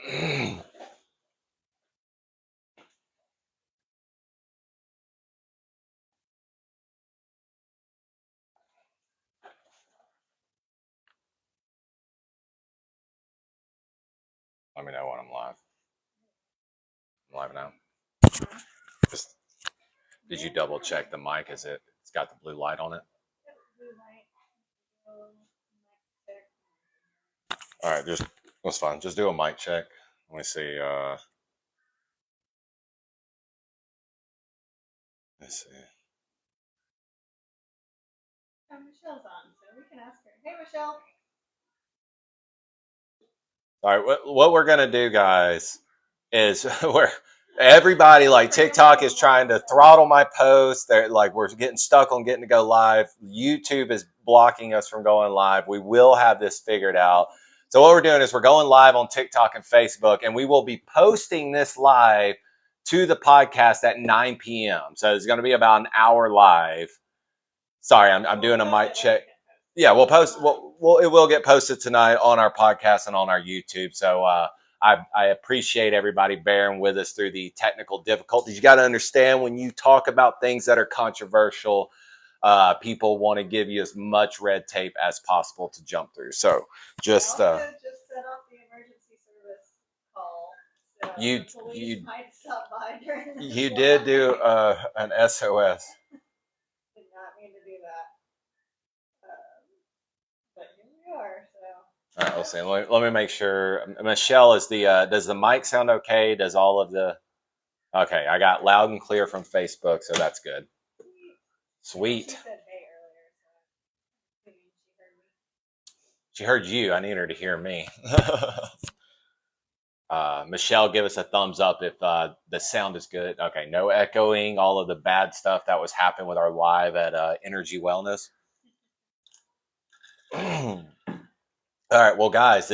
Let me know when I'm live. I'm live now. Just, did you double check the mic? It's got the blue light on it? All right, that's fine. Just do a mic check. Let me see. Let's see. Michelle's on, so we can ask her. Hey, Michelle. All right, what we're gonna do, guys, is everybody like TikTok is trying to throttle my posts. They're like we're getting stuck on getting to go live. YouTube is blocking us from going live. We will have this figured out. So what we're doing is we're going live on TikTok and Facebook, and we will be posting this live to the podcast at 9 p.m. So it's going to be about an hour live. Sorry, I'm doing a mic check. Yeah, we'll post. It will get posted tonight on our podcast and on our YouTube. So I appreciate everybody bearing with us through the technical difficulties. You got to understand when you talk about things that are controversial, people want to give you as much red tape as possible to jump through. So just set off the emergency service call. So you the police might stop by during this you did do an SOS. Did not mean to do that. But here we are. So. All right, let's see. Let me make sure. Michelle is the. Does the mic sound okay? Does all of the? Okay, I got loud and clear from Facebook, so that's good. Sweet. She said hey earlier, so she heard me. She heard you. I need her to hear me. Michelle, give us a thumbs up if the sound is good. Okay, no echoing. All of the bad stuff that was happening with our live at Energy Wellness. All right, well, guys,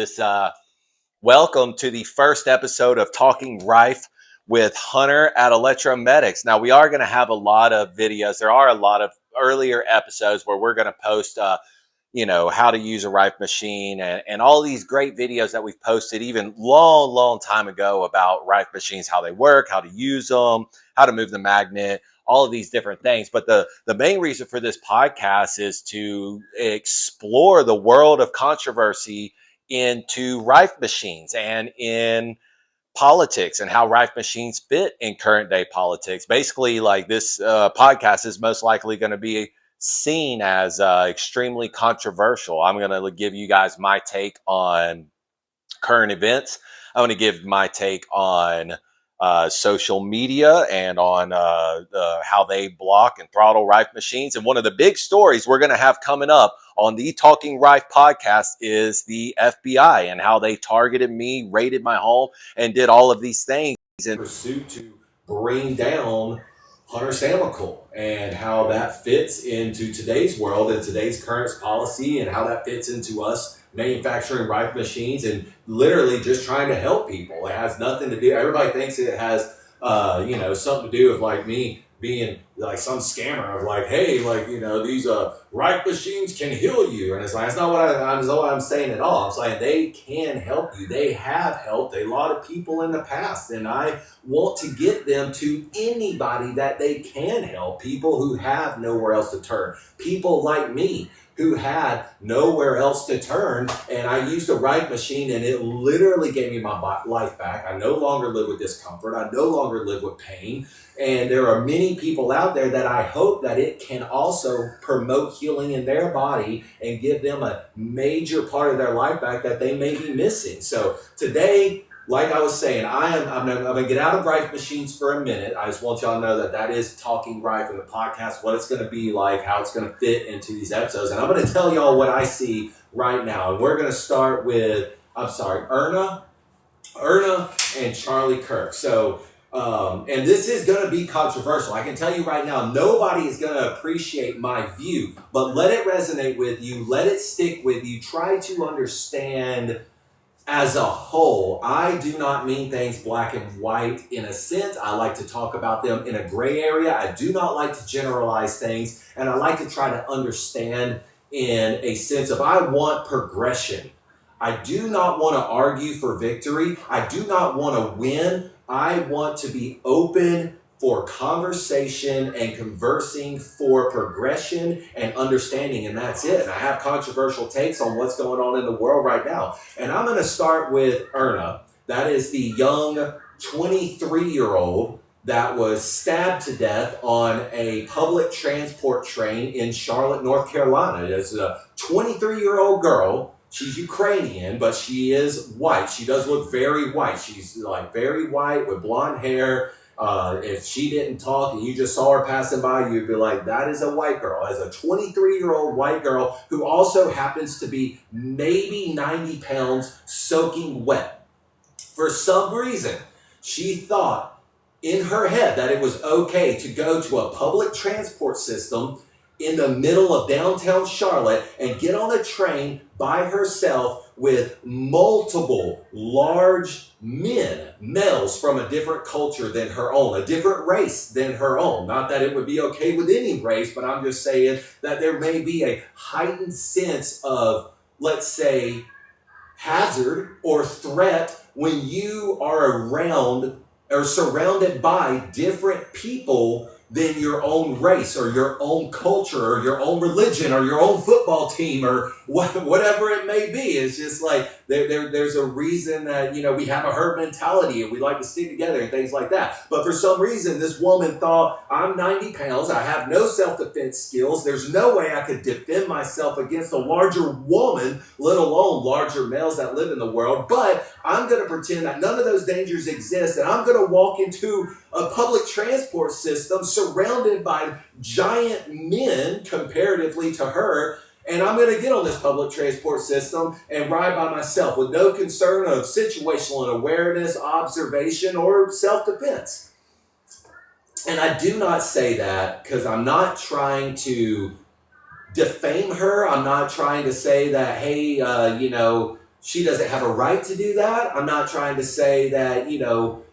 welcome to the first episode of Talking Rife with Hunter at Electromedics. Now, we are going to have a lot of videos. There are a lot of earlier episodes where we're going to post, how to use a Rife machine and all these great videos that we've posted even long time ago about Rife machines, how they work, how to use them, how to move the magnet, all of these different things. But the main reason for this podcast is to explore the world of controversy into Rife machines and in politics and how Rife machines fit in current day politics. Basically, like this podcast is most likely going to be seen as extremely controversial. I'm going to give you guys my take on current events. I'm going to give my take on social media and on how they block and throttle Rife machines. And one of the big stories we're going to have coming up on the Talking Rife podcast is the FBI and how they targeted me, raided my home, and did all of these things in pursuit to bring down Hunter Samical, and how that fits into today's world and today's current policy, and how that fits into us manufacturing Rife machines and literally just trying to help people. It has nothing to do. Everybody thinks it has, something to do with like me being like some scammer of like, hey, like, these Rife machines can heal you. And it's like, that's not what I'm saying at all. I'm saying they can help you. They have helped a lot of people in the past. And I want to get them to anybody that they can help. People who have nowhere else to turn. People like me who had nowhere else to turn, and I used a Rife machine, and it literally gave me my life back. I no longer live with discomfort. I no longer live with pain, and there are many people out there that I hope that it can also promote healing in their body and give them a major part of their life back that they may be missing. So today, like I was saying, I'm going to get out of Rife machines for a minute. I just want y'all to know that is Talking Rife in the podcast, what it's going to be like, how it's going to fit into these episodes. And I'm going to tell y'all what I see right now. And we're going to start with, Iryna and Charlie Kirk. So, and this is going to be controversial. I can tell you right now, nobody is going to appreciate my view, but let it resonate with you. Let it stick with you. Try to understand as a whole. I do not mean things black and white in a sense. I like to talk about them in a gray area. I do not like to generalize things, and I like to try to understand in a sense of I want progression. I do not want to argue for victory. I do not want to win. I want to be open for conversation and conversing for progression and understanding, and that's it. And I have controversial takes on what's going on in the world right now. And I'm going to start with Iryna. That is the young 23-year-old that was stabbed to death on a public transport train in Charlotte, North Carolina. It's a 23-year-old girl. She's Ukrainian, but she is white. She does look very white. She's like very white with blonde hair. If she didn't talk and you just saw her passing by, you'd be like, that is a white girl. As a 23-year-old white girl who also happens to be maybe 90 pounds soaking wet. For some reason, she thought in her head that it was okay to go to a public transport system in the middle of downtown Charlotte and get on a train by herself with multiple large males from a different culture than her own, a different race than her own. Not that it would be okay with any race, but I'm just saying that there may be a heightened sense of, let's say, hazard or threat when you are around or surrounded by different people than your own race or your own culture or your own religion or your own football team or whatever it may be. It's just like there's a reason that, we have a herd mentality and we like to stick together and things like that. But for some reason, this woman thought, I'm 90 pounds. I have no self-defense skills. There's no way I could defend myself against a larger woman, let alone larger males that live in the world. But I'm going to pretend that none of those dangers exist, and I'm going to walk into a public transport system surrounded by giant men comparatively to her, and I'm going to get on this public transport system and ride by myself with no concern of situational awareness, observation, or self-defense. And I do not say that because I'm not trying to defame her. I'm not trying to say that, hey, she doesn't have a right to do that. I'm not trying to say that,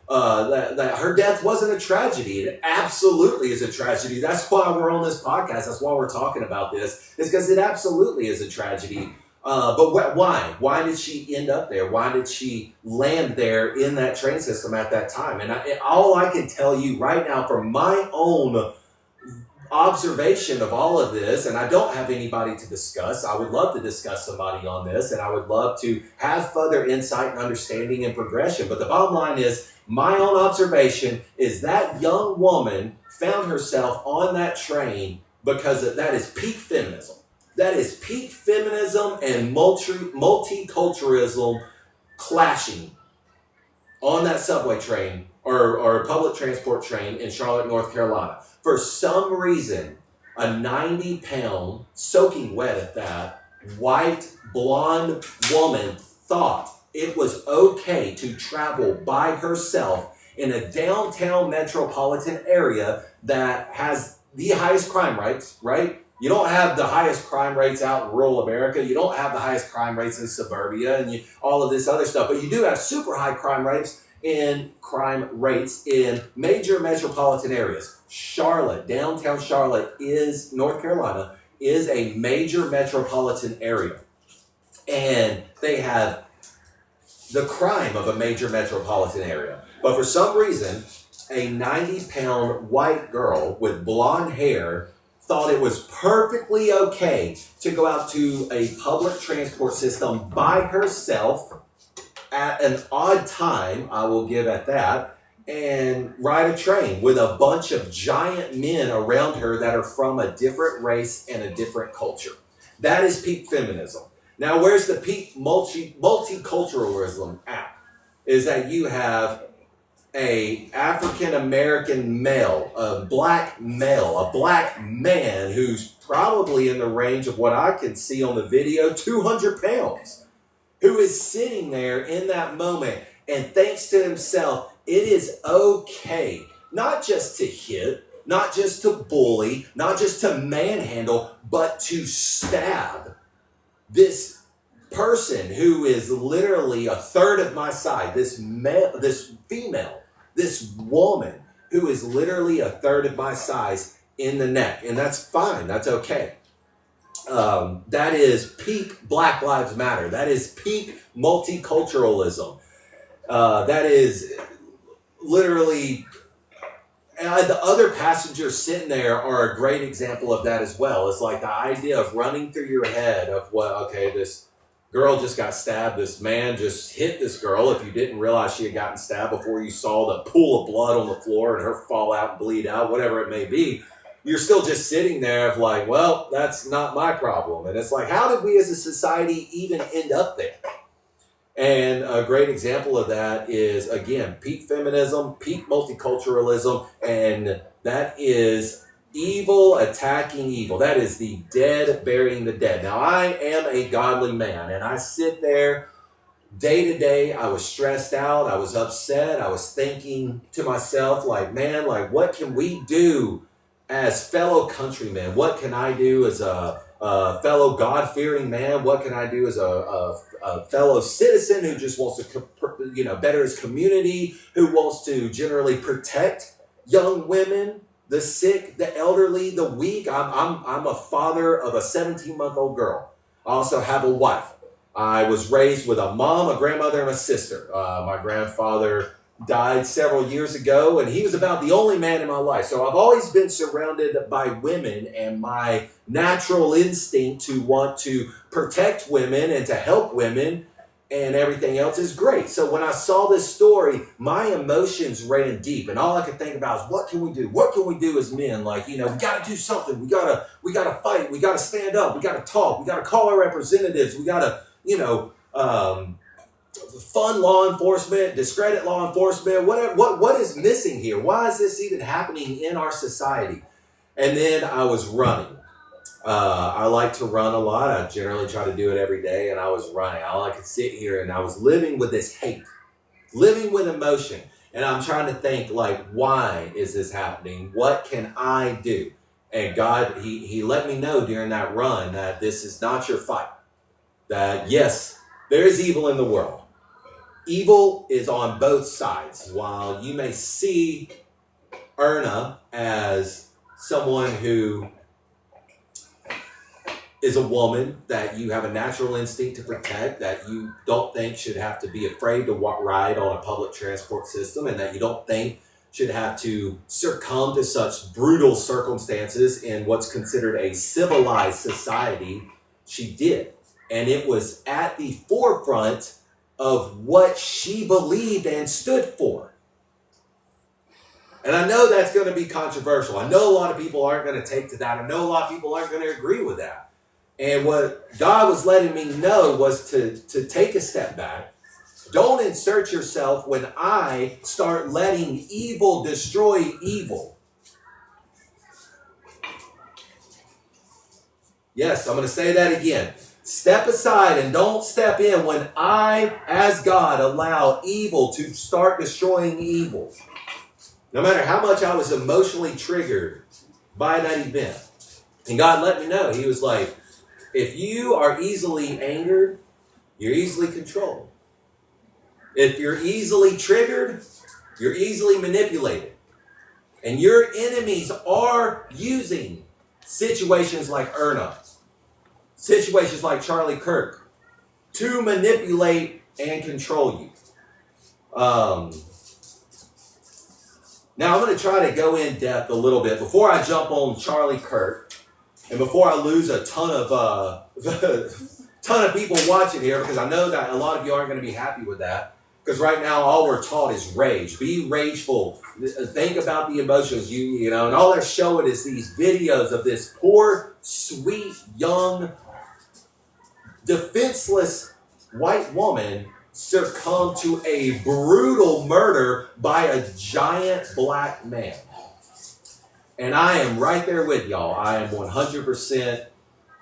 that her death wasn't a tragedy. It absolutely is a tragedy. That's why we're on this podcast. That's why we're talking about this. It's because it absolutely is a tragedy. But why? Why did she end up there? Why did she land there in that train system at that time? And all I can tell you right now from my own observation of all of this, and I don't have anybody to discuss. I would love to discuss somebody on this, and I would love to have further insight and understanding and progression. But the bottom line is, my own observation is that young woman found herself on that train because that is peak feminism. That is peak feminism and multiculturalism clashing on that subway train or public transport train in Charlotte, North Carolina. For some reason, a 90-pound, soaking wet at that, white, blonde woman thought it was okay to travel by herself in a downtown metropolitan area that has the highest crime rates, right? You don't have the highest crime rates out in rural America. You don't have the highest crime rates in suburbia and all of this other stuff. But you do have super high crime rates in major metropolitan areas. Charlotte, downtown Charlotte North Carolina, is a major metropolitan area. And they have the crime of a major metropolitan area. But for some reason, a 90-pound white girl with blonde hair thought it was perfectly okay to go out to a public transport system by herself at an odd time, I will give at that, and ride a train with a bunch of giant men around her that are from a different race and a different culture. That is peak feminism. Now, where's the peak multiculturalism at? Is that you have a African-American male, a black man who's probably in the range of what I can see on the video, 200 pounds, who is sitting there in that moment and thinks to himself, it is okay not just to hit, not just to bully, not just to manhandle, but to stab this person who is literally a third of my size, this female, this woman who is literally a third of my size in the neck. And that's fine. That's okay. That is peak Black Lives Matter. That is peak multiculturalism. That is literally, and the other passengers sitting there are a great example of that as well. It's like the idea of running through your head of what, okay, this girl just got stabbed, this man just hit this girl. If you didn't realize she had gotten stabbed before you saw the pool of blood on the floor and her fall out and bleed out, whatever it may be, you're still just sitting there of like, well, that's not my problem. And it's like, how did we as a society even end up there? And a great example of that is, again, peak feminism, peak multiculturalism, and that is evil attacking evil. That is the dead burying the dead. Now, I am a godly man, and I sit there day to day. I was stressed out. I was upset. I was thinking to myself, like, man, like, what can we do as fellow countrymen? What can I do as a fellow God-fearing man? What can I do as a fellow citizen who just wants to, better his community, who wants to generally protect young women, the sick, the elderly, the weak? I'm a father of a 17-month-old girl. I also have a wife. I was raised with a mom, a grandmother, and a sister. My grandfather died several years ago, and he was about the only man in my life. So I've always been surrounded by women, and my natural instinct to want to protect women and to help women and everything else is great. So when I saw this story, my emotions ran deep, and all I could think about is, what can we do? What can we do as men? Like, we got to do something. We got to fight. We got to stand up. We got to talk. We got to call our representatives. We got to, fund law enforcement, discredit law enforcement, whatever. What is missing here? Why is this even happening in our society? And then I was running. I like to run a lot. I generally try to do it every day, and I was running. I could sit here, and I was living with this hate, living with emotion. And I'm trying to think, like, why is this happening? What can I do? And God, he let me know during that run that this is not your fight. That, yes, there is evil in the world. Evil is on both sides. While you may see Iryna as someone who is a woman that you have a natural instinct to protect, that you don't think should have to be afraid to ride on a public transport system, and that you don't think should have to succumb to such brutal circumstances in what's considered a civilized society, she did. And it was at the forefront of what she believed and stood for. And I know that's going to be controversial. I know a lot of people aren't going to take to that. I know a lot of people aren't going to agree with that. And what God was letting me know was to take a step back. Don't insert yourself when I start letting evil destroy evil. Yes, I'm going to say that again. Step aside and don't step in when I, as God, allow evil to start destroying evil. No matter how much I was emotionally triggered by that event. And God let me know. He was like, if you are easily angered, you're easily controlled. If you're easily triggered, you're easily manipulated. And your enemies are using situations like Iryna, situations like Charlie Kirk, to manipulate and control you. Now I'm going to try to go in depth a little bit before I jump on Charlie Kirk, and before I lose a ton of people watching here, because I know that a lot of you aren't going to be happy with that. Because right now all we're taught is rage. Be rageful. Think about the emotions, and all they're showing is these videos of this poor, sweet, young, defenseless white woman succumb to a brutal murder by a giant black man. And I am right there with y'all. I am 100%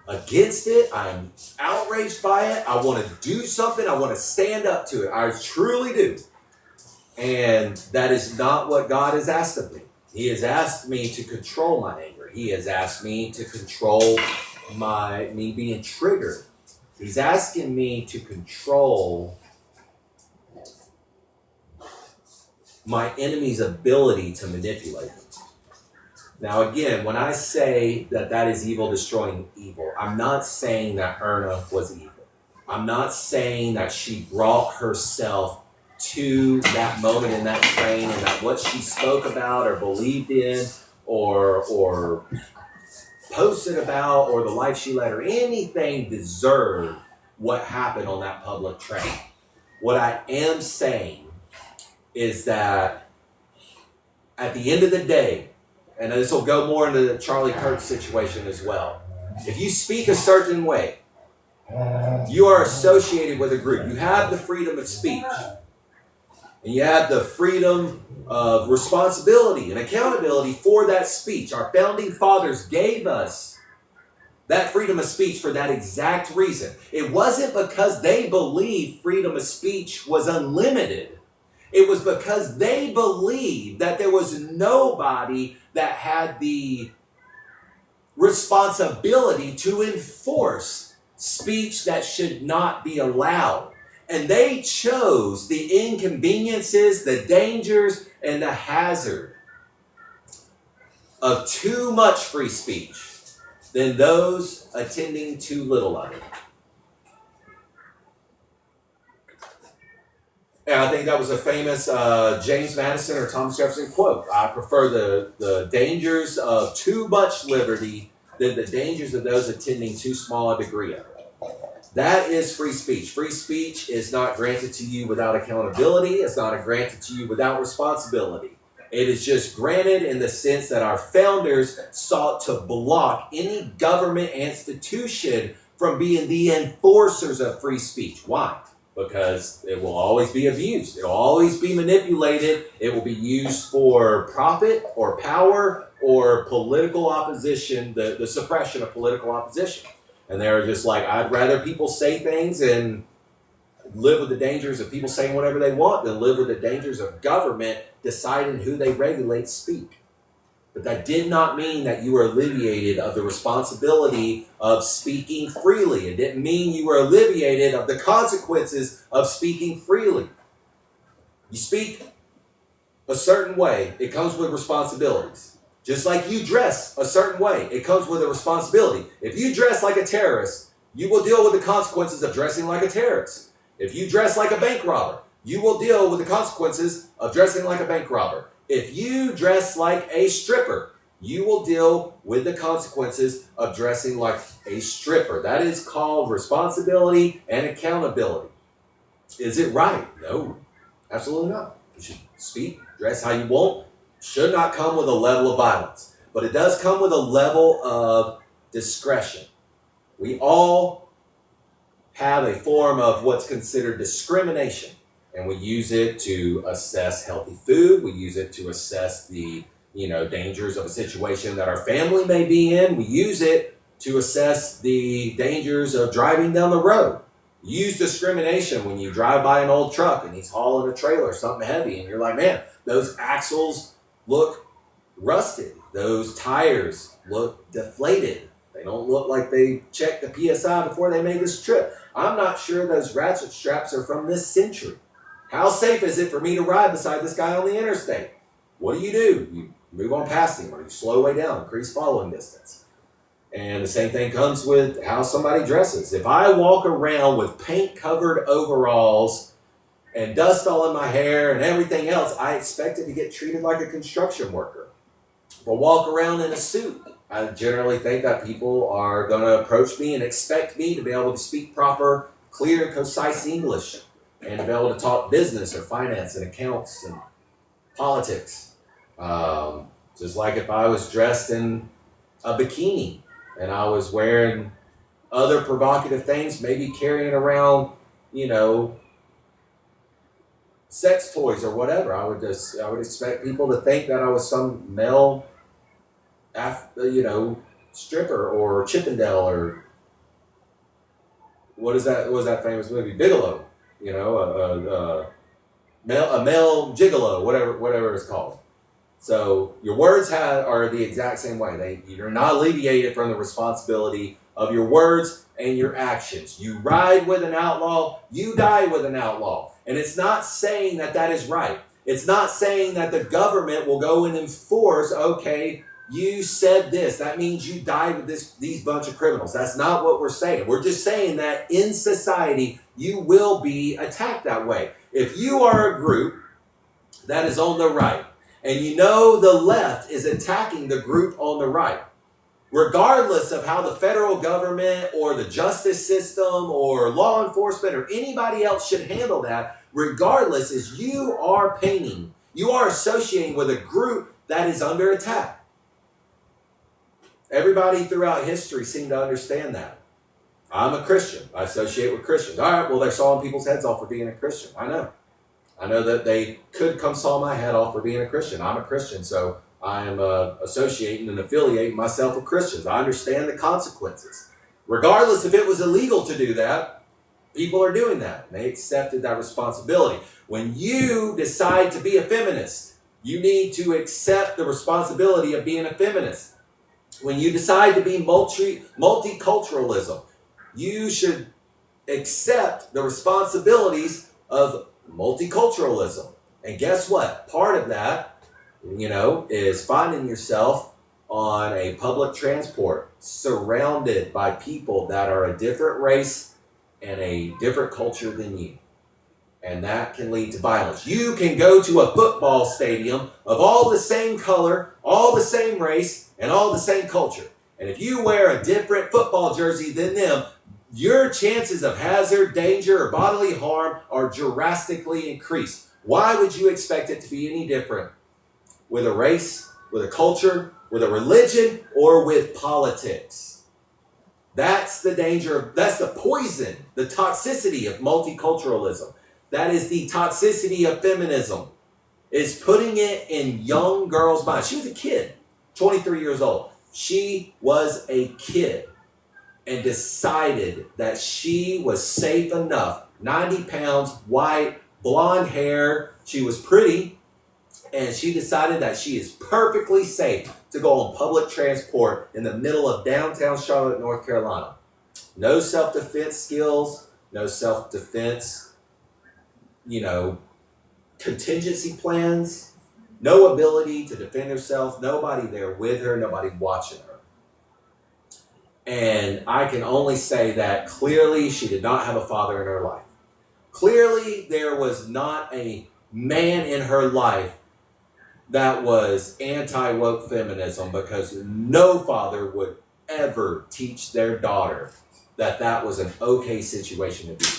against it. I'm outraged by it. I want to do something. I want to stand up to it. I truly do. And that is not what God has asked of me. He has asked me to control my anger. He has asked me to control me being triggered. He's asking me to control my enemy's ability to manipulate me. Now, again, when I say that that is evil destroying evil, I'm not saying that Iryna was evil. I'm not saying that she brought herself to that moment in that train and that what she spoke about or believed in or posted about or the life she led or anything deserved what happened on that public train. What I am saying is that at the end of the day, and this will go more into the Charlie Kirk situation as well, if you speak a certain way, you are associated with a group. You have the freedom of speech. And you have the freedom of responsibility and accountability for that speech. Our founding fathers gave us that freedom of speech for that exact reason. It wasn't because they believed freedom of speech was unlimited. It was because they believed that there was nobody that had the responsibility to enforce speech that should not be allowed. And they chose the inconveniences, the dangers, and the hazard of too much free speech than those attending too little of it. And I think that was a famous James Madison or Thomas Jefferson quote. I prefer the dangers of too much liberty than the dangers of those attending too small a degree of it. That is free speech. Free speech is not granted to you without accountability. It's not granted to you without responsibility. It is just granted in the sense that our founders sought to block any government institution from being the enforcers of free speech. Why? Because it will always be abused. It will always be manipulated. It will be used for profit or power or political opposition, the suppression of political opposition. And they're just like, I'd rather people say things and live with the dangers of people saying whatever they want than live with the dangers of government deciding who they regulate speak. But that did not mean that you were alleviated of the responsibility of speaking freely. It didn't mean you were alleviated of the consequences of speaking freely. You speak a certain way, it comes with responsibilities. Just like you dress a certain way, it comes with a responsibility. If you dress like a terrorist, you will deal with the consequences of dressing like a terrorist. If you dress like a bank robber, you will deal with the consequences of dressing like a bank robber. If you dress like a stripper, you will deal with the consequences of dressing like a stripper. That is called responsibility and accountability. Is it right? No, absolutely not. You should speak, dress how you want. Should not come with a level of violence, but it does come with a level of discretion. We all have a form of what's considered discrimination, and we use it to assess healthy food. We use it to assess the dangers of a situation that our family may be in. We use it to assess the dangers of driving down the road. You use discrimination when you drive by an old truck and he's hauling a trailer, something heavy, and you're like, man, those axles look rusted. Those tires look deflated. They don't look like they checked the PSI before they made this trip. I'm not sure those ratchet straps are from this century. How safe is it for me to ride beside this guy on the interstate? What do? You move on past him or you slow way down, increase following distance. And the same thing comes with how somebody dresses. If I walk around with paint-covered overalls and dust all in my hair and everything else, I expect it to get treated like a construction worker. If I walk around in a suit, I generally think that people are going to approach me and expect me to be able to speak proper, clear, and concise English and to be able to talk business or finance and accounts and politics. Just like if I was dressed in a bikini and I was wearing other provocative things, maybe carrying around, sex toys or whatever. I would expect people to think that I was some male, stripper or Chippendale or what was that famous movie? Bigelow, a male gigolo, whatever it's called. So your words are the exact same way. You're not alleviated from the responsibility of your words and your actions. You ride with an outlaw, you die with an outlaw. And it's not saying that is right. It's not saying that the government will go and enforce, okay, you said this, that means you died with these bunch of criminals. That's not what we're saying. We're just saying that in society, you will be attacked that way. If you are a group that is on the right, and you know the left is attacking the group on the right, regardless of how the federal government or the justice system or law enforcement or anybody else should handle that, regardless, is you are painting, you are associating with a group that is under attack. Everybody throughout history seemed to understand that. I'm a Christian. I associate with Christians. All right, well, they're sawing people's heads off for being a Christian. I know that they could come saw my head off for being a Christian. I'm a Christian, so I'm associating and affiliating myself with Christians. I understand the consequences. Regardless if it was illegal to do that, people are doing that. They accepted that responsibility. When you decide to be a feminist, you need to accept the responsibility of being a feminist. When you decide to be multiculturalism, you should accept the responsibilities of multiculturalism. And guess what? Part of that, is finding yourself on a public transport surrounded by people that are a different race and a different culture than you. And that can lead to violence. You can go to a football stadium of all the same color, all the same race, and all the same culture. And if you wear a different football jersey than them, your chances of hazard, danger, or bodily harm are drastically increased. Why would you expect it to be any different with a race, with a culture, with a religion, or with politics? That's the danger, that's the poison, the toxicity of multiculturalism. That is the toxicity of feminism, is putting it in young girls' minds. She was a kid, 23 years old. She was a kid and decided that she was safe enough, 90 pounds, white, blonde hair. She was pretty, and she decided that she is perfectly safe to go on public transport in the middle of downtown Charlotte, North Carolina. No self-defense skills, no self-defense contingency plans, no ability to defend herself, nobody there with her, nobody watching her. And I can only say that clearly she did not have a father in her life. Clearly there was not a man in her life that was anti-woke feminism, because no father would ever teach their daughter that that was an okay situation to be in.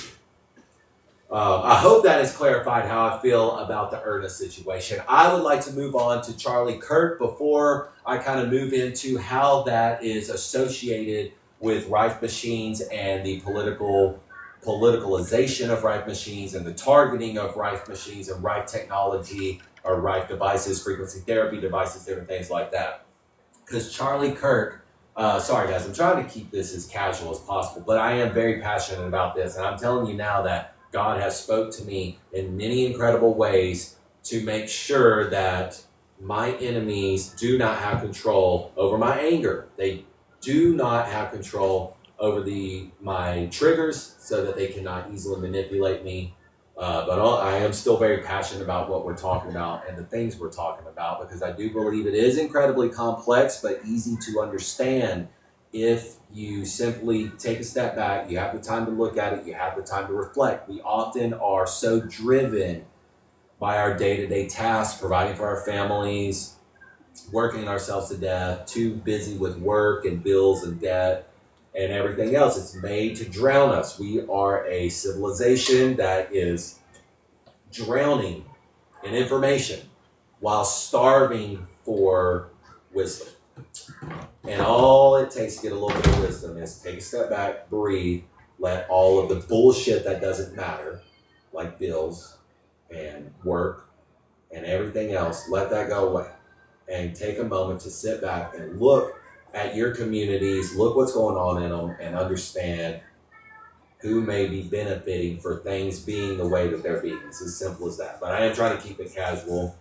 I hope that has clarified how I feel about the Iryna situation. I would like to move on to Charlie Kirk before I kind of move into how that is associated with Rife machines and the politicalization of Rife machines and the targeting of Rife machines and Rife technology or Rife devices, frequency therapy devices, different things like that. Because Charlie Kirk, sorry guys, I'm trying to keep this as casual as possible, but I am very passionate about this, and I'm telling you now that God has spoke to me in many incredible ways to make sure that my enemies do not have control over my anger. They do not have control over my triggers so that they cannot easily manipulate me. But I am still very passionate about what we're talking about and the things we're talking about, because I do believe it is incredibly complex but easy to understand if you simply take a step back. You have the time to look at it. You have the time to reflect. We often are so driven by our day-to-day tasks, providing for our families, working ourselves to death, too busy with work and bills and debt and everything else. It's made to drown us. We are a civilization that is drowning in information while starving for wisdom. And all it takes to get a little bit of wisdom is take a step back, breathe, let all of the bullshit that doesn't matter, like bills and work and everything else, let that go away. And take a moment to sit back and look at your communities, look what's going on in them, and understand who may be benefiting for things being the way that they're being. It's as simple as that. But I am trying to keep it casual.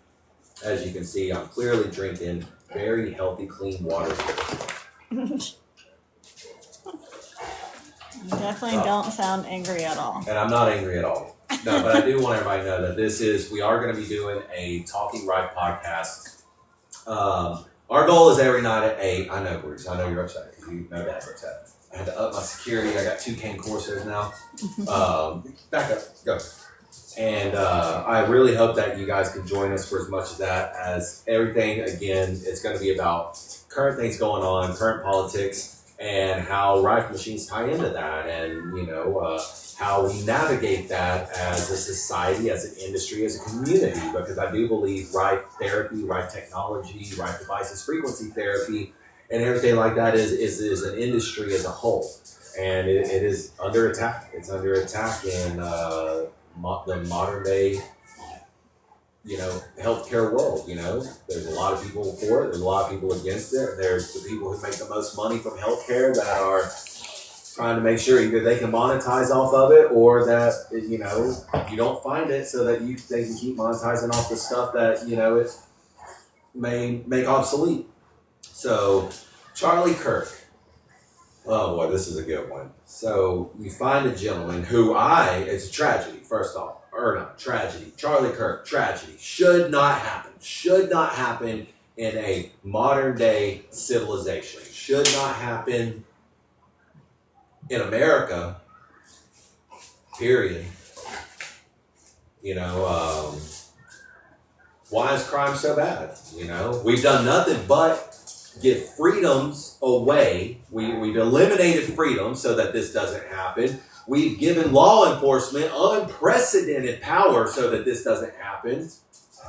As you can see, I'm clearly drinking very healthy, clean water. You definitely don't sound angry at all. And I'm not angry at all. No, but I do want everybody to know that we are going to be doing a Talking Rife podcast. Our goal is every night at 8. I know, Bruce. I know you're upset because you know Dad's upset. I had to up my security. I got 2 cane Corsos now. Back up. Go. And I really hope that you guys can join us for as much of that as everything. Again, it's going to be about current things going on, current politics, and how Rife machines tie into that, and how we navigate that as a society, as an industry, as a community. Because I do believe Rife therapy, Rife technology, Rife devices, frequency therapy, and everything like that is an industry as a whole, and it is under attack. It's under attack in the modern day, healthcare world. There's a lot of people for it. There's a lot of people against it. There's the people who make the most money from healthcare that are trying to make sure either they can monetize off of it, or that you don't find it, so that they can keep monetizing off the stuff that it may make obsolete. So Charlie Kirk. Oh boy, this is a good one. So you find a gentleman who it's a tragedy, first off. Tragedy. Charlie Kirk, tragedy. Should not happen. Should not happen in a modern day civilization. Should not happen in America, period. Why is crime so bad? We've done nothing but give freedoms away. We've eliminated freedom so that this doesn't happen. We've given law enforcement unprecedented power so that this doesn't happen.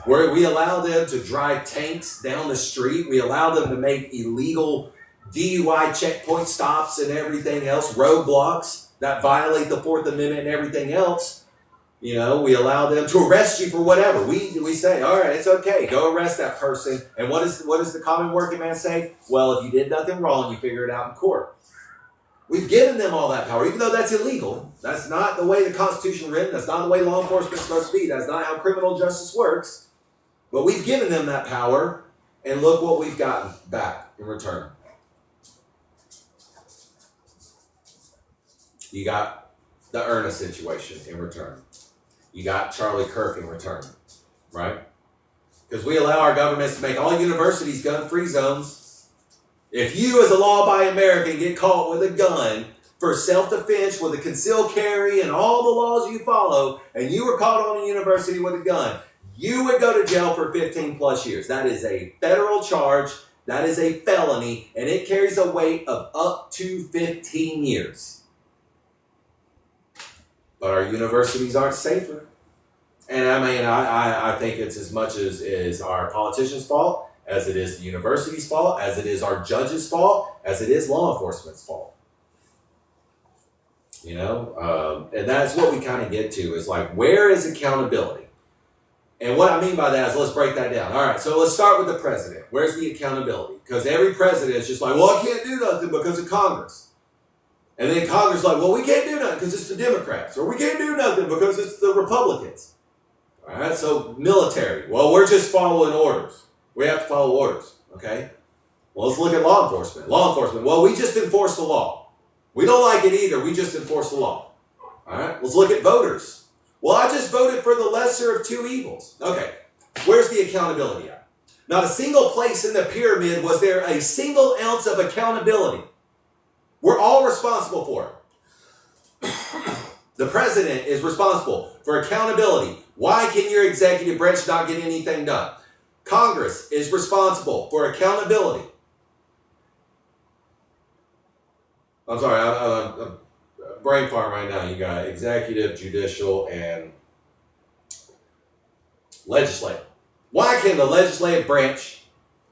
Where we allow them to drive tanks down the street. We allow them to make illegal DUI checkpoint stops and everything else, roadblocks that violate the 4th Amendment and everything else. We allow them to arrest you for whatever. We say, all right, it's okay. Go arrest that person. And what does the common working man say? Well, if you did nothing wrong, you figure it out in court. We've given them all that power, even though that's illegal. That's not the way the Constitution is written. That's not the way law enforcement is supposed to be. That's not how criminal justice works. But we've given them that power, and look what we've gotten back in return. You got the Iryna situation in return. You got Charlie Kirk in return, right? Because we allow our governments to make all universities gun-free zones. If you, as a law-abiding American, get caught with a gun for self-defense, with a concealed carry, and all the laws you follow, and you were caught on a university with a gun, you would go to jail for 15 plus years. That is a federal charge. That is a felony, and it carries a weight of up to 15 years. But our universities aren't safer. And I think it's as much as our politicians' fault, as it is the university's fault, as it is our judges' fault, as it is law enforcement's fault. And that's what we kind of get to, is like, where is accountability? And what I mean by that is, let's break that down. All right, so let's start with the president. Where's the accountability? Because every president is just like, well, I can't do nothing because of Congress. And then Congress is like, well, we can't do nothing because it's the Democrats. Or we can't do nothing because it's the Republicans. All right, so military. Well, we're just following orders. We have to follow orders, okay? Well, let's look at law enforcement. Law enforcement, well, we just enforce the law. We don't like it either. We just enforce the law. All right, let's look at voters. Well, I just voted for the lesser of two evils. Okay, where's the accountability at? Not a single place in the pyramid was there a single ounce of accountability. We're all responsible for it. The president is responsible for accountability. Why can your executive branch not get anything done? Congress is responsible for accountability. I'm sorry, I'm brain farm right now. You got executive, judicial, and legislative. Why can the legislative branch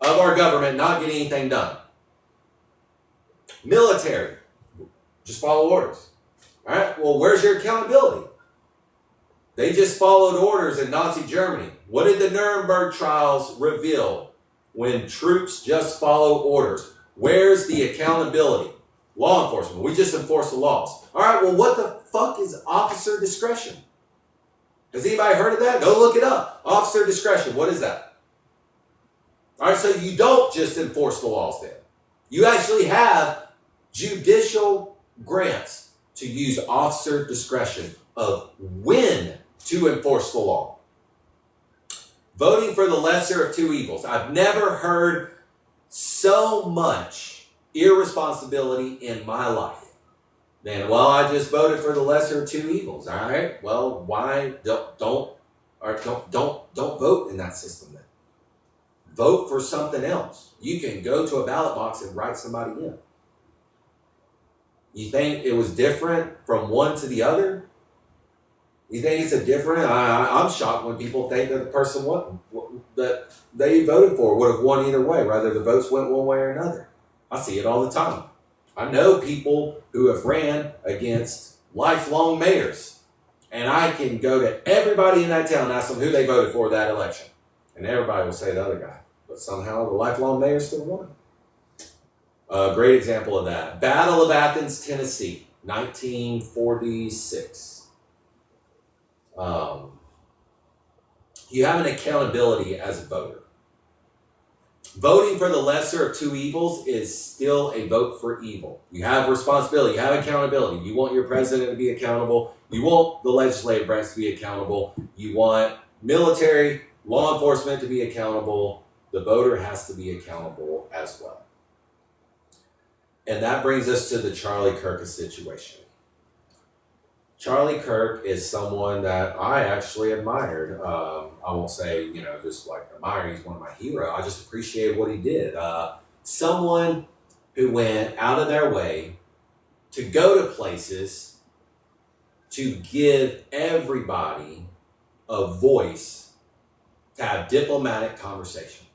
of our government not get anything done? Military, just follow orders. All right, well, where's your accountability? They just followed orders in Nazi Germany. What did the Nuremberg trials reveal when troops just follow orders? Where's the accountability? Law enforcement. We just enforce the laws. All right, well, what the fuck is officer discretion? Has anybody heard of that? Go look it up. Officer discretion. What is that? All right, so you don't just enforce the laws then. You actually have judicial grants to use officer discretion of when to enforce the law. Voting for the lesser of two evils. I've never heard so much irresponsibility in my life. Then, well, I just voted for the lesser of two evils. All right. Well, why don't vote in that system then? Vote for something else. You can go to a ballot box and write somebody in. You think it was different from one to the other? You think it's a different? I'm shocked when people think that the person that they voted for would have won either way, whether the votes went one way or another. I see it all the time. I know people who have ran against lifelong mayors, and I can go to everybody in that town and ask them who they voted for that election, and everybody will say the other guy. But somehow the lifelong mayor still won. A great example of that. Battle of Athens, Tennessee, 1946. You have an accountability as a voter. Voting for the lesser of two evils is still a vote for evil. You have responsibility, you have accountability. You want your president to be accountable. You want the legislative branch to be accountable. You want military, law enforcement to be accountable. The voter has to be accountable as well. And that brings us to the Charlie Kirk situation. Charlie Kirk is someone that I actually admired. I won't say, just like admire, he's one of my heroes. I just appreciated what he did. Someone who went out of their way to go to places to give everybody a voice to have diplomatic conversation.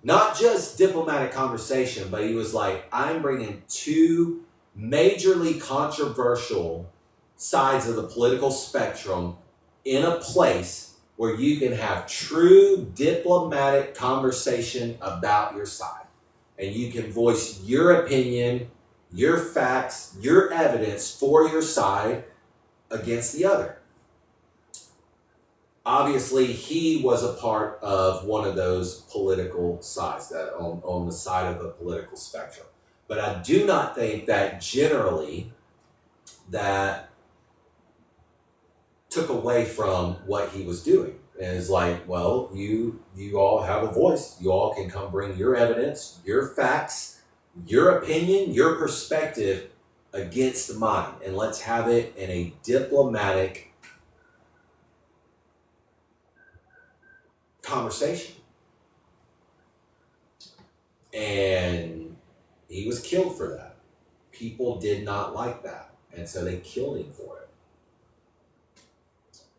Not just diplomatic conversation, but he was like, I'm bringing two majorly controversial sides of the political spectrum in a place where you can have true diplomatic conversation about your side. And you can voice your opinion, your facts, your evidence for your side against the other. Obviously, he was a part of one of those political sides, that on the side of the political spectrum. But I do not think that generally that took away from what he was doing. And it's like, well, you all have a voice. You all can come bring your evidence, your facts, your opinion, your perspective against mine. And let's have it in a diplomatic conversation. And he was killed for that. People did not like that. And so they killed him for it.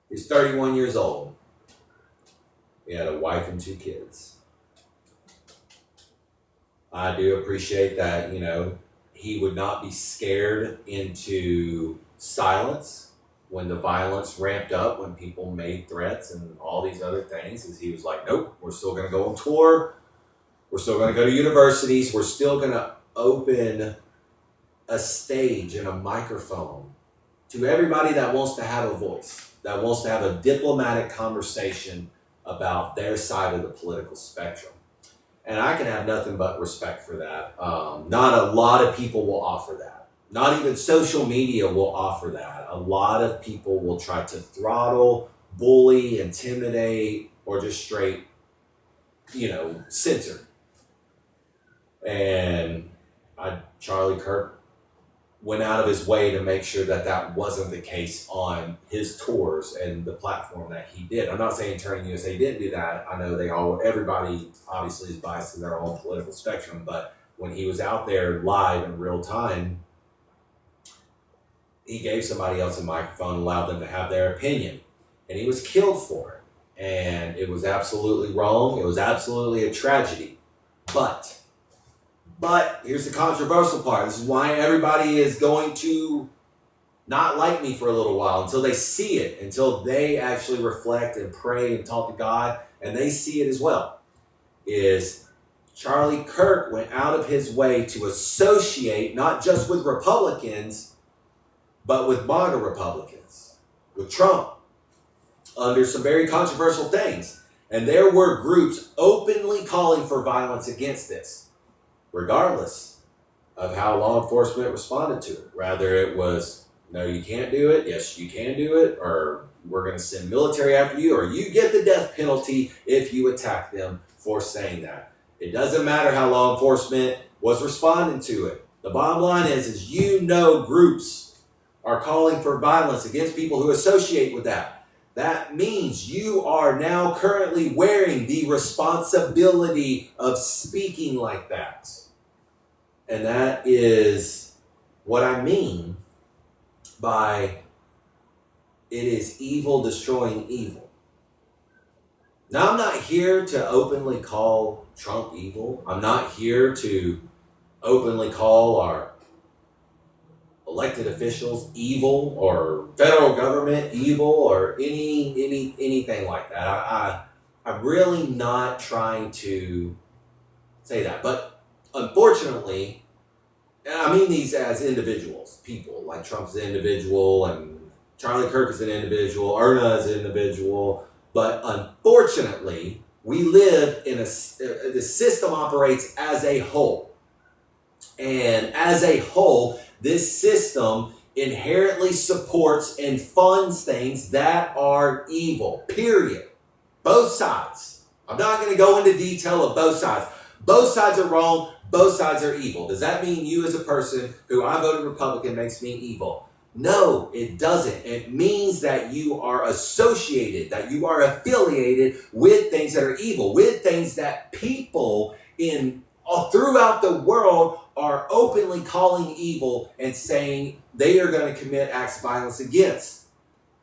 He's 31 years old. He had a wife and two kids. I do appreciate that, he would not be scared into silence when the violence ramped up, when people made threats and all these other things. Is he was like, nope, we're still going to go on tour. We're still going to go to universities. We're still going to open a stage and a microphone to everybody that wants to have a voice, that wants to have a diplomatic conversation about their side of the political spectrum. And I can have nothing but respect for that. Not a lot of people will offer that. Not even social media will offer that. A lot of people will try to throttle, bully, intimidate, or just straight, censor. And Charlie Kirk went out of his way to make sure that that wasn't the case on his tours and the platform that he did. I'm not saying Turning USA didn't do that. I know everybody obviously is biased to their own political spectrum, but when he was out there live in real time, he gave somebody else a microphone, allowed them to have their opinion, and he was killed for it. And it was absolutely wrong. It was absolutely a tragedy. But here's the controversial part. This is why everybody is going to not like me for a little while, until they see it, until they actually reflect and pray and talk to God, and they see it as well. Is Charlie Kirk went out of his way to associate not just with Republicans, but with MAGA Republicans, with Trump, under some very controversial things. And there were groups openly calling for violence against this, regardless of how law enforcement responded to it. Rather it was, no, you can't do it, yes, you can do it, or we're going to send military after you, or you get the death penalty if you attack them for saying that. It doesn't matter how law enforcement was responding to it. The bottom line is groups are calling for violence against people who associate with that. That means you are now currently wearing the responsibility of speaking like that. And that is what I mean by it is evil destroying evil. Now, I'm not here to openly call Trump evil. I'm not here to openly call our elected officials evil or federal government evil or anything like that. I'm really not trying to say that. But unfortunately, and I mean these as individuals, people, like Trump's an individual and Charlie Kirk is an individual, Iryna is an individual, but unfortunately, we live in the system operates as a whole. And as a whole, this system inherently supports and funds things that are evil, period. Both sides. I'm not going to go into detail of both sides. Both sides are wrong. Both sides are evil. Does that mean you as a person who I voted Republican makes me evil? No, it doesn't. It means that you are associated, that you are affiliated with things that are evil, with things that people throughout the world are openly calling evil and saying they are going to commit acts of violence against.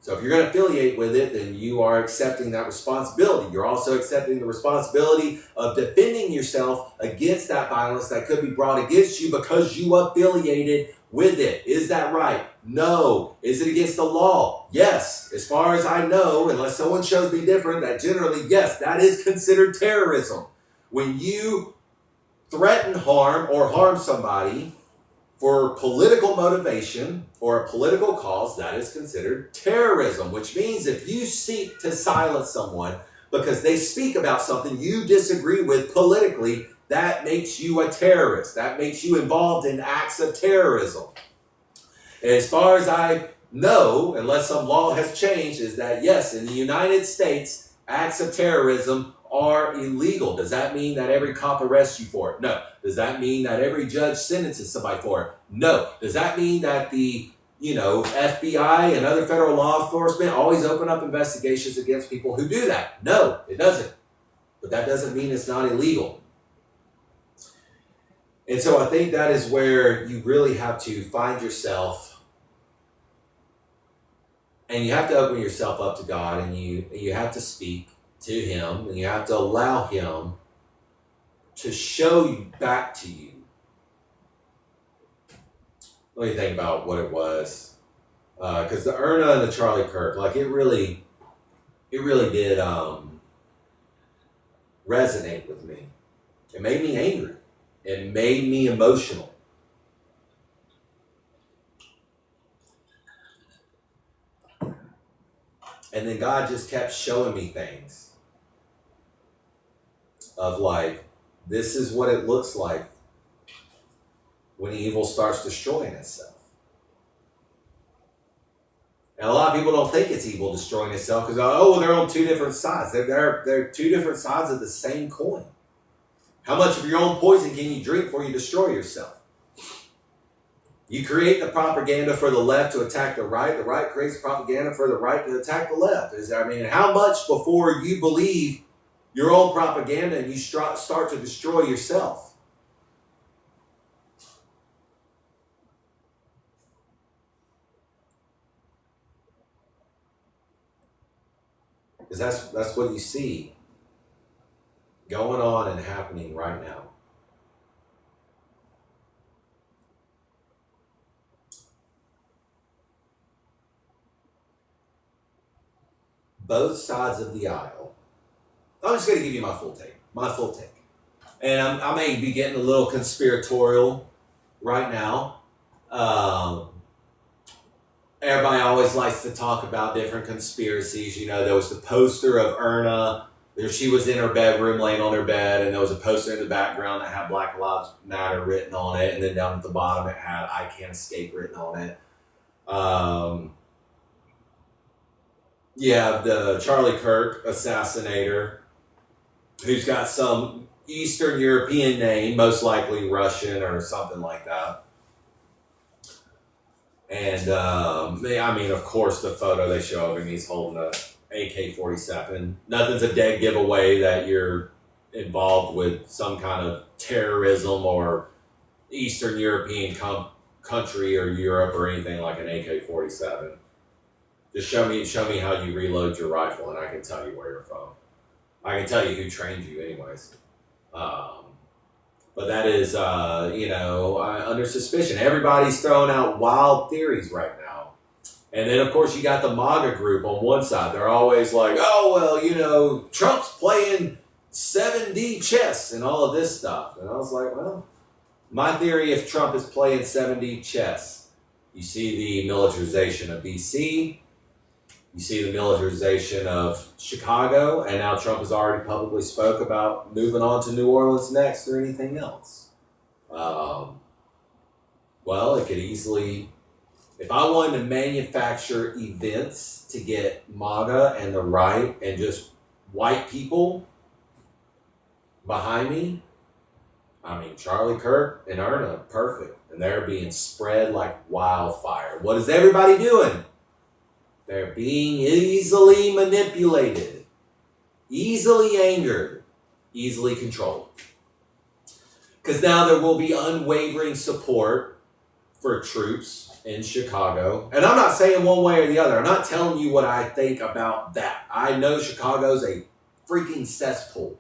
So if you're going to affiliate with it, then you are accepting that responsibility. You're also accepting the responsibility of defending yourself against that violence that could be brought against you because you affiliated with it. Is that right? No. Is it against the law? Yes. As far as I know, unless someone shows me different, that generally, yes, that is considered terrorism. When you threaten harm or harm somebody for political motivation or a political cause, that is considered terrorism, which means if you seek to silence someone because they speak about something you disagree with politically, that makes you a terrorist. That makes you involved in acts of terrorism. And as far as I know, unless some law has changed, is that yes, in the United States, acts of terrorism are illegal. Does that mean that every cop arrests you for it? No. Does that mean that every judge sentences somebody for it? No. Does that mean that the FBI and other federal law enforcement always open up investigations against people who do that? No, it doesn't. But that doesn't mean it's not illegal. And so I think that is where you really have to find yourself, and you have to open yourself up to God, and you have to speak to Him, and you have to allow Him to show you back to you. Let me think about what it was, because the Iryna and the Charlie Kirk, like it really did resonate with me. It made me angry. It made me emotional. And then God just kept showing me things of like, this is what it looks like when evil starts destroying itself. And a lot of people don't think it's evil destroying itself because, they're on two different sides. They're two different sides of the same coin. How much of your own poison can you drink before you destroy yourself? You create the propaganda for the left to attack the right. The right creates propaganda for the right to attack the left. How much before you believe your own propaganda and you start to destroy yourself? Because that's what you see going on and happening right now. Both sides of the aisle. I'm just going to give you my full take. And I may be getting a little conspiratorial right now. Everybody always likes to talk about different conspiracies. There was the poster of Iryna. She was in her bedroom, laying on her bed, and there was a poster in the background that had Black Lives Matter written on it, and then down at the bottom it had I Can't Escape written on it. The Charlie Kirk assassinator, who's got some Eastern European name, most likely Russian or something like that. And I mean, of course, the photo they show of him, he's holding a AK-47. Nothing's a dead giveaway that you're involved with some kind of terrorism or Eastern European country or Europe or anything like an AK-47. Just show me how you reload your rifle, and I can tell you where you're from. I can tell you who trained you, anyways. But that is, under suspicion. Everybody's throwing out wild theories right now. And then, of course, you got the MAGA group on one side. They're always like, oh, well, Trump's playing 7D chess and all of this stuff. And I was like, well, my theory, if Trump is playing 7D chess, you see the militarization of D.C., you see the militarization of Chicago, and now Trump has already publicly spoke about moving on to New Orleans next or anything else. Well, it could easily, if I wanted to manufacture events to get MAGA and the right and just white people behind me, I mean, Charlie Kirk and Iryna, perfect. And they're being spread like wildfire. What is everybody doing? They're being easily manipulated, easily angered, easily controlled. Because now there will be unwavering support for troops in Chicago. And I'm not saying one way or the other. I'm not telling you what I think about that. I know Chicago's a freaking cesspool.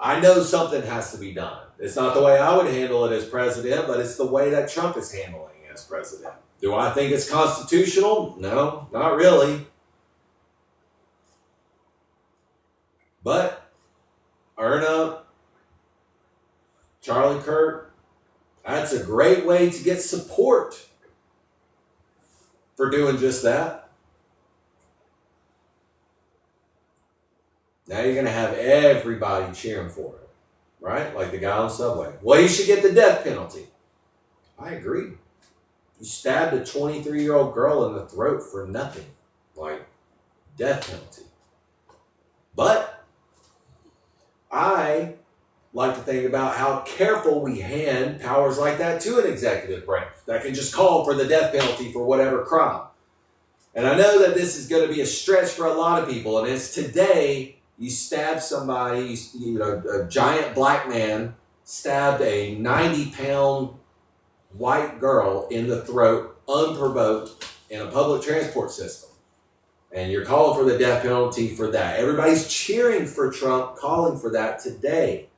I know something has to be done. It's not the way I would handle it as president, but it's the way that Trump is handling it as president. Do I think it's constitutional? No, not really. But Iryna, Charlie Kirk, that's a great way to get support for doing just that. Now you're going to have everybody cheering for it, right? Like the guy on the subway. Well, he should get the death penalty. I agree. You stabbed a 23-year-old girl in the throat for nothing. Like, death penalty. But I like to think about how careful we hand powers like that to an executive branch that can just call for the death penalty for whatever crime. And I know that this is going to be a stretch for a lot of people. And it's today, you stab somebody, a giant black man stabbed a 90-pound white girl in the throat, unprovoked, in a public transport system. And you're calling for the death penalty for that. Everybody's cheering for Trump, calling for that today.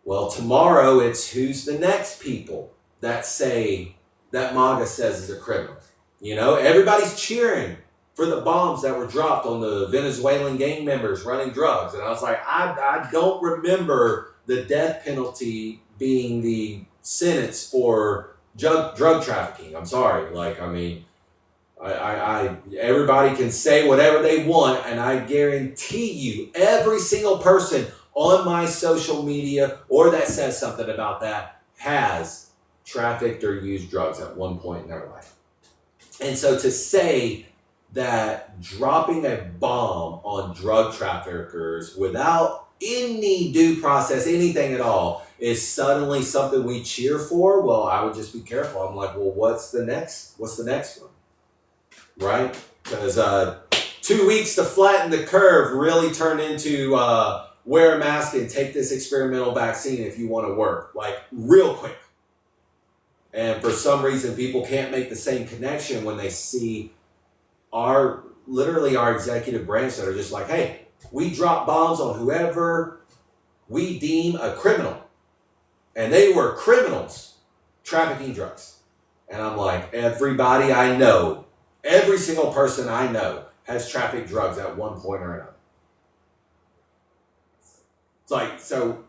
Well, tomorrow it's who's the next people that say that MAGA says is a criminal. Everybody's cheering for the bombs that were dropped on the Venezuelan gang members running drugs. And I was like, I don't remember the death penalty being the sentence for drug trafficking. I'm sorry. Everybody can say whatever they want, and I guarantee you, every single person on my social media or that says something about that has trafficked or used drugs at one point in their life. And so to say that dropping a bomb on drug traffickers without any due process, anything at all, is suddenly something we cheer for, well, I would just be careful. I'm like, well, what's the next one? Right? Because 2 weeks to flatten the curve really turned into wear a mask and take this experimental vaccine if you want to work, like real quick. And for some reason, people can't make the same connection when they see our executive branch that are just like, hey, we drop bombs on whoever we deem a criminal. And they were criminals trafficking drugs. And I'm like, everybody I know, every single person I know has trafficked drugs at one point or another. It's like, so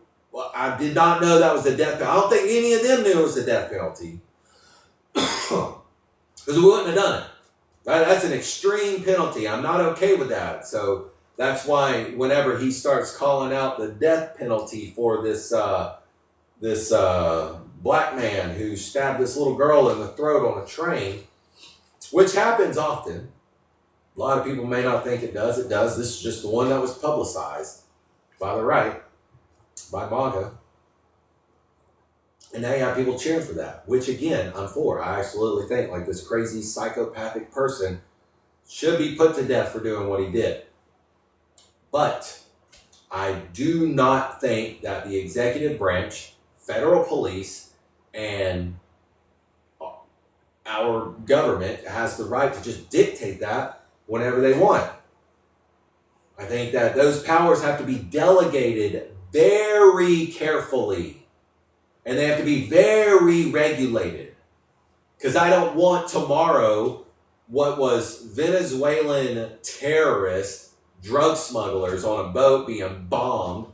I did not know that was the death penalty. I don't think any of them knew it was the death penalty. Because we wouldn't have done it. That's an extreme penalty. I'm not okay with that. So that's why whenever he starts calling out the death penalty for this black man who stabbed this little girl in the throat on a train, which happens often. A lot of people may not think it does. It does. This is just the one that was publicized by the right. by MAGA. And now you have people cheering for that, which again, I'm for. I absolutely think like this crazy psychopathic person should be put to death for doing what he did. But I do not think that the executive branch, federal police, and our government has the right to just dictate that whenever they want. I think that those powers have to be delegated very carefully, and they have to be very regulated. Because I don't want tomorrow what was Venezuelan terrorists, drug smugglers on a boat being bombed.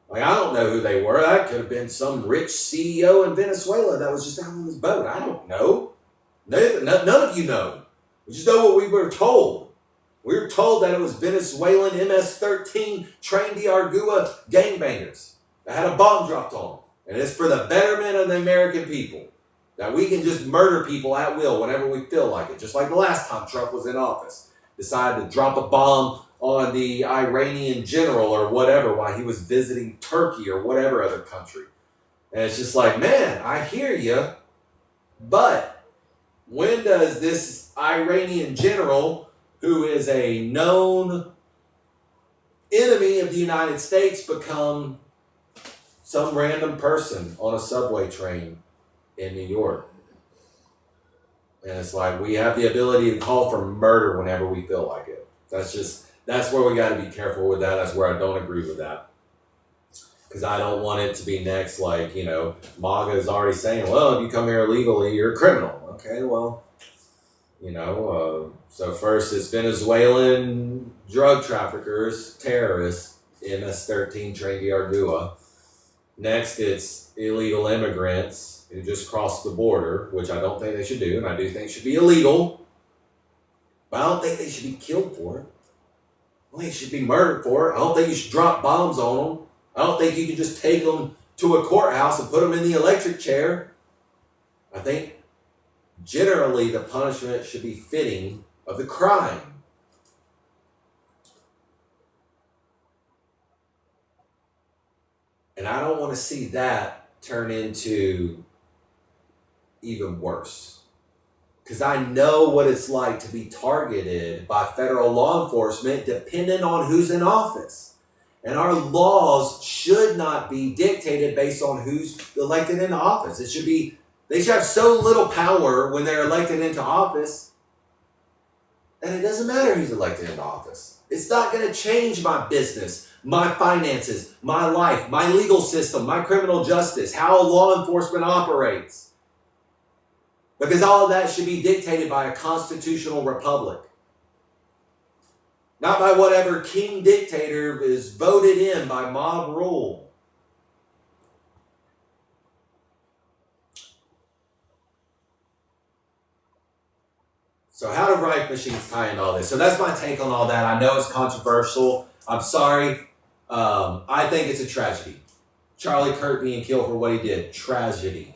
Like, I don't know who they were. That could have been some rich CEO in Venezuela that was just out on this boat. I don't know. None of you know. We just know what we were told. We were told that it was Venezuelan MS-13 trained Argua gangbangers that had a bomb dropped on them. And it's for the betterment of the American people. That we can just murder people at will whenever we feel like it. Just like the last time Trump was in office. Decided to drop a bomb on the Iranian general or whatever while he was visiting Turkey or whatever other country. And it's just like, man, I hear you. But when does this Iranian general, who is a known enemy of the United States, become some random person on a subway train in New York? And it's like, we have the ability to call for murder whenever we feel like it. That's where we got to be careful with that. That's where I don't agree with that. Because I don't want it to be next, like, MAGA is already saying, well, if you come here illegally, you're a criminal. Okay, well, so first it's Venezuelan drug traffickers, terrorists, MS-13 trained Argua. Next, it's illegal immigrants who just crossed the border, which I don't think they should do, and I do think should be illegal. But I don't think they should be killed for it. I don't think they should be murdered for it. I don't think you should drop bombs on them. I don't think you can just take them to a courthouse and put them in the electric chair. I think generally the punishment should be fitting of the crime. And I don't want to see that turn into even worse. Because I know what it's like to be targeted by federal law enforcement depending on who's in office. And our laws should not be dictated based on who's elected into office. They should have so little power when they're elected into office that it doesn't matter who's elected into office. It's not going to change my business, my finances, my life, my legal system, my criminal justice, how law enforcement operates. Because all of that should be dictated by a constitutional republic. Not by whatever king dictator is voted in by mob rule. So how do Rife machines tie into all this? So that's my take on all that. I know it's controversial. I'm sorry. I think it's a tragedy. Charlie Kirk being killed for what he did. Tragedy.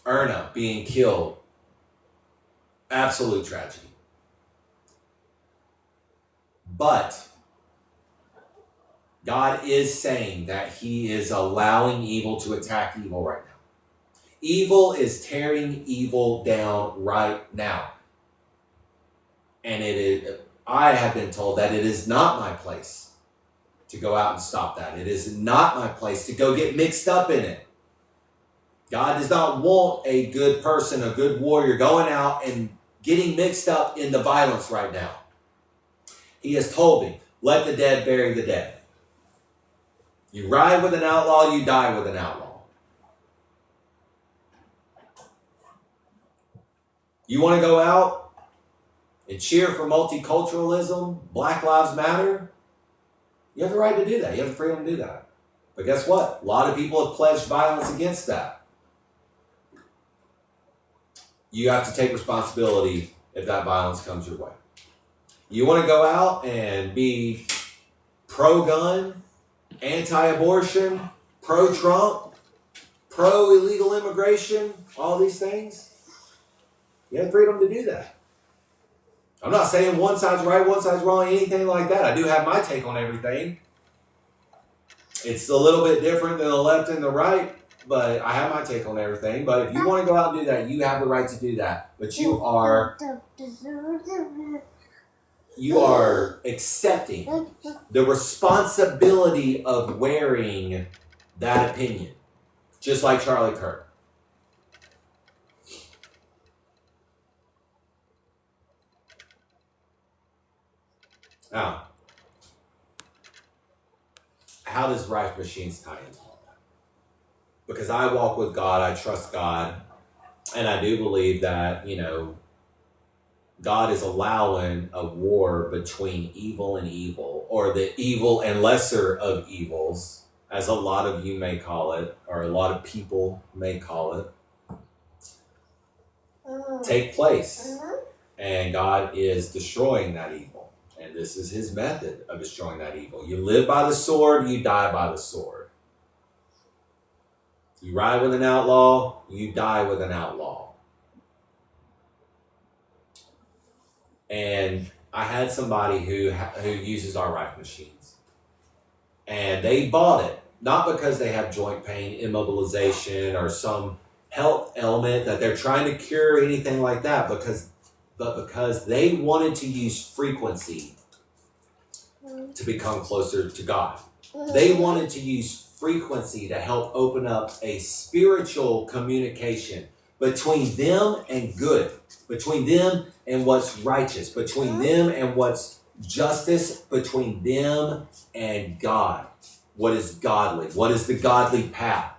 Iryna being killed. Absolute tragedy. But God is saying that he is allowing evil to attack evil right now. Evil is tearing evil down right now. And I have been told that it is not my place to go out and stop that. It is not my place to go get mixed up in it. God does not want a good person, a good warrior, going out and getting mixed up in the violence right now. He has told me, let the dead bury the dead. You ride with an outlaw, you die with an outlaw. You want to go out and cheer for multiculturalism, Black Lives Matter? You have the right to do that. You have the freedom to do that. But guess what? A lot of people have pledged violence against that. You have to take responsibility if that violence comes your way. You want to go out and be pro-gun, anti-abortion, pro-Trump, pro-illegal immigration, all these things? You have freedom to do that. I'm not saying one side's right, one side's wrong, anything like that. I do have my take on everything. It's a little bit different than the left and the right, but I have my take on everything. But if you want to go out and do that, you have the right to do that. But you are accepting the responsibility of wearing that opinion, just like Charlie Kirk. Now, how does Rife Machines tie into all that? Because I walk with God, I trust God, and I do believe that, God is allowing a war between evil and evil, or the evil and lesser of evils, as a lot of you may call it, or a lot of people may call it, take place. And God is destroying that evil. And this is his method of destroying that evil. You live by the sword, you die by the sword. You ride with an outlaw, you die with an outlaw. And I had somebody who uses our Rife machines. And they bought it, not because they have joint pain, immobilization, or some health ailment that they're trying to cure, anything like that, but because they wanted to use frequency to become closer to God. They wanted to use frequency to help open up a spiritual communication between them and good, between them and what's righteous, between them and what's justice, between them and God. What is godly? What is the godly path?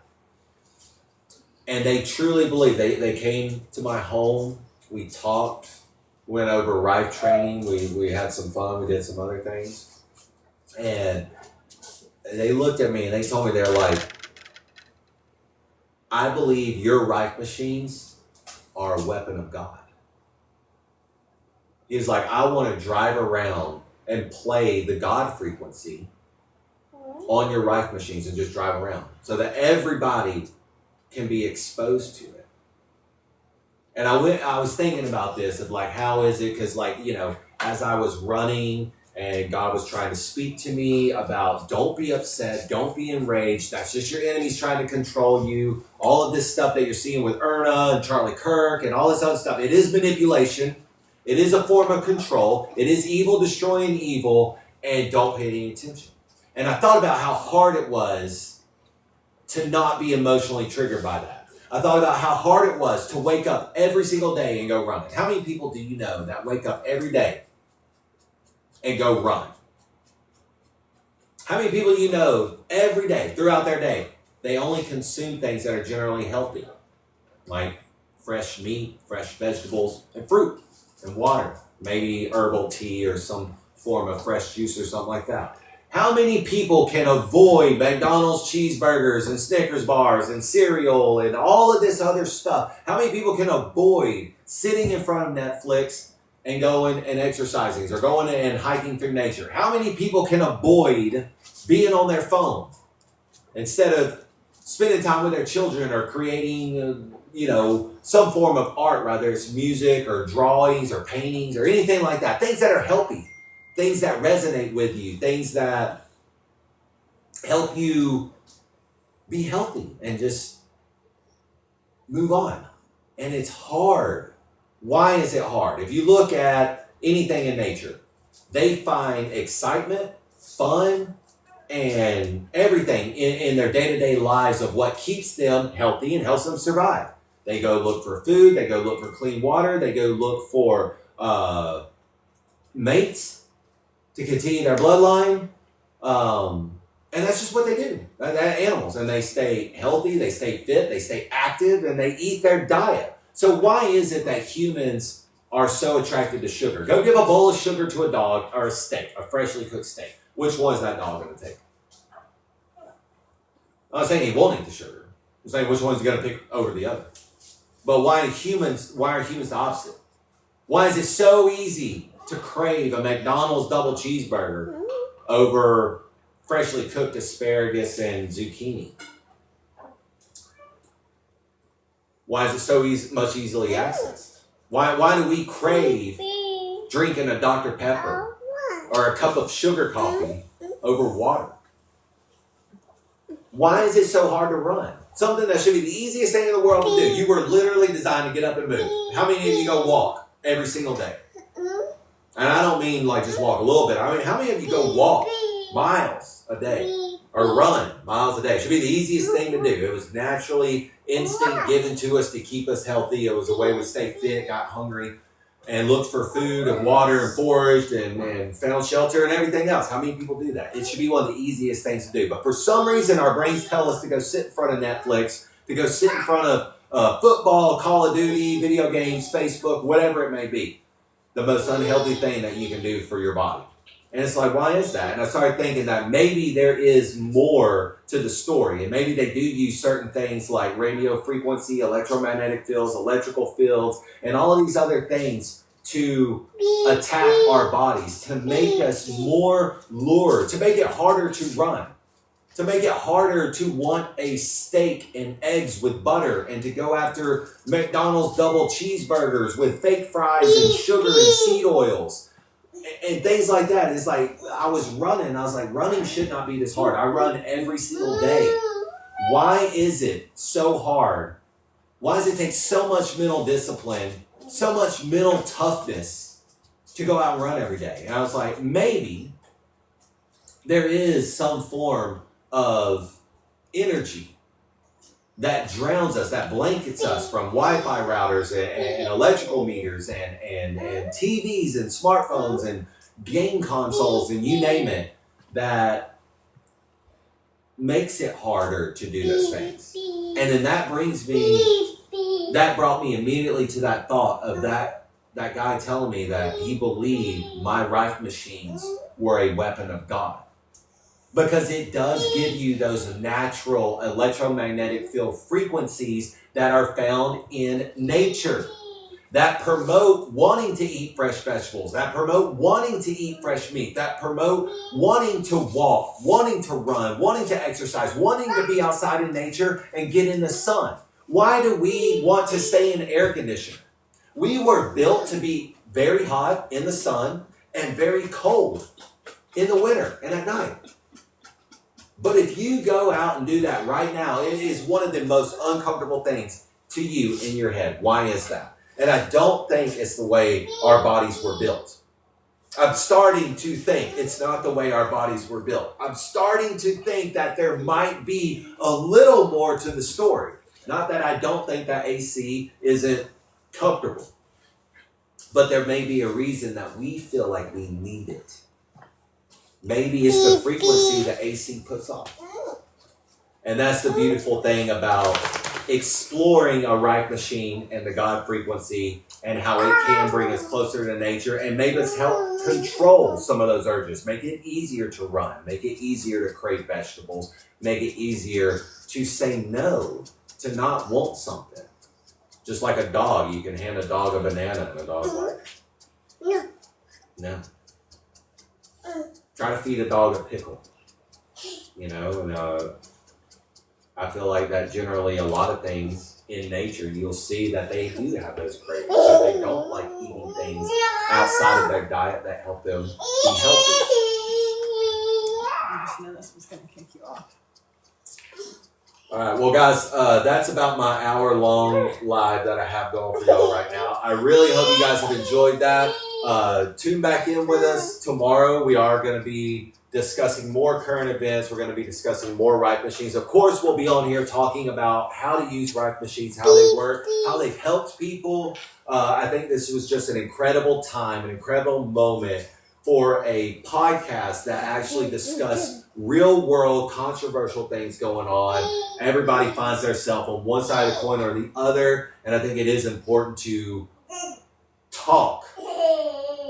And they truly believe. They came to my home. We talked, went over Rife training. We had some fun. We did some other things. And they looked at me and they told me, they're like, I believe your Rife machines are a weapon of God. He's like, I want to drive around and play the God frequency on your Rife machines and just drive around so that everybody can be exposed to it. And I was thinking about this of like, how is it? Because as I was running and God was trying to speak to me about, don't be upset, don't be enraged. That's just your enemies trying to control you. All of this stuff that you're seeing with Iryna and Charlie Kirk and all this other stuff, it is manipulation. It is a form of control. It is evil destroying evil, and don't pay any attention. And I thought about how hard it was to not be emotionally triggered by that. I thought about how hard it was to wake up every single day and go running. How many people do you know that wake up every day and go run? How many people do you know every day, throughout their day, they only consume things that are generally healthy, like fresh meat, fresh vegetables, and fruit, and water, maybe herbal tea or some form of fresh juice or something like that? How many people can avoid McDonald's cheeseburgers and Snickers bars and cereal and all of this other stuff? How many people can avoid sitting in front of Netflix and going and exercising or going and hiking through nature? How many people can avoid being on their phone instead of spending time with their children or creating, some form of art, whether it's music or drawings or paintings or anything like that? Things that are healthy, things that resonate with you, things that help you be healthy and just move on. And it's hard. Why is it hard? If you look at anything in nature, they find excitement, fun, and everything in their day-to-day lives of what keeps them healthy and helps them survive. They go look for food, they go look for clean water, they go look for mates to continue their bloodline. And that's just what they do. They're animals, and they stay healthy, they stay fit, they stay active, and they eat their diet. So why is it that humans are so attracted to sugar? Go give a bowl of sugar to a dog or a steak, a freshly cooked steak. Which one is that dog going to take? I'm not saying he won't eat the sugar. I'm saying which one's going to pick over the other. But why are humans the opposite? Why is it so easy to crave a McDonald's double cheeseburger over freshly cooked asparagus and zucchini? Why is it so much easily accessed? Why do we crave drinking a Dr. Pepper or a cup of sugar coffee over water? Why is it so hard to run? Something that should be the easiest thing in the world to do. You were literally designed to get up and move. How many of you go walk every single day? And I don't mean like just walk a little bit. I mean, how many of you go walk miles a day or run miles a day? It should be the easiest thing to do. It was naturally instinct given to us to keep us healthy. It was a way we stayed fit, got hungry, and looked for food and water and foraged and found shelter and everything else. How many people do that? It should be one of the easiest things to do. But for some reason, our brains tell us to go sit in front of Netflix, to go sit in front of football, Call of Duty, video games, Facebook, whatever it may be. The most unhealthy thing that you can do for your body. And it's like, why is that? And I started thinking that maybe there is more to the story. And maybe they do use certain things like radio frequency, electromagnetic fields, electrical fields, and all of these other things to attack our bodies, to make us more lured, to make it harder to run, to make it harder to want a steak and eggs with butter and to go after McDonald's double cheeseburgers with fake fries and sugar and seed oils and things like that. It's like I was running. I was like, running should not be this hard. I run every single day. Why is it so hard? Why does it take so much mental discipline, so much mental toughness to go out and run every day? And I was like, maybe there is some form of energy that drowns us, that blankets us from Wi-Fi routers and electrical meters and TVs and smartphones and game consoles and you name it, that makes it harder to do those things. And then that brought me immediately to that thought of that guy telling me that he believed my Rife machines were a weapon of God. Because it does give you those natural electromagnetic field frequencies that are found in nature that promote wanting to eat fresh vegetables, that promote wanting to eat fresh meat, that promote wanting to walk, wanting to run, wanting to exercise, wanting to be outside in nature and get in the sun. Why do we want to stay in air conditioning? We were built to be very hot in the sun and very cold in the winter and at night. But if you go out and do that right now, it is one of the most uncomfortable things to you in your head. Why is that? And I don't think it's the way our bodies were built. I'm starting to think it's not the way our bodies were built. I'm starting to think that there might be a little more to the story. Not that I don't think that AC isn't comfortable. But there may be a reason that we feel like we need it. Maybe it's the frequency that AC puts off. And that's the beautiful thing about exploring a Rife machine and the God frequency and how it can bring us closer to nature and make us help control some of those urges. Make it easier to run. Make it easier to crave vegetables. Make it easier to say no, to not want something. Just like a dog, you can hand a dog a banana and the dog's like, no. Try to feed a dog a pickle, and I feel like that generally a lot of things in nature, you'll see that they do have those cravings. So they don't like eating things outside of their diet that help them be healthy. I just know this was going to kick you off. All right, well, guys, that's about my hour-long live that I have going for y'all right now. I really hope you guys have enjoyed that. Tune back in with us tomorrow. We are going to be discussing more current events. We're going to be discussing more Rife machines. Of course, we'll be on here talking about how to use Rife machines, how they work, how they've helped people. I think this was just an incredible time, an incredible moment for a podcast that actually discussed real-world controversial things going on. Everybody finds themselves on one side of the coin or the other, and I think it is important to talk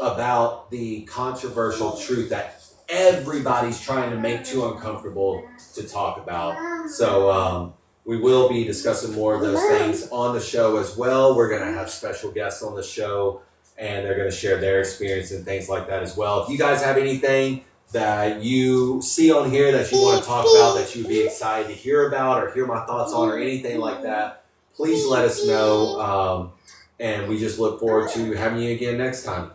about the controversial truth that everybody's trying to make too uncomfortable to talk about. So we will be discussing more of those things on the show as well. We're going to have special guests on the show, and they're going to share their experience and things like that as well. If you guys have anything that you see on here that you want to talk about, that you would be excited to hear about or hear my thoughts on or anything like that, please let us know. And we just look forward to having you again next time.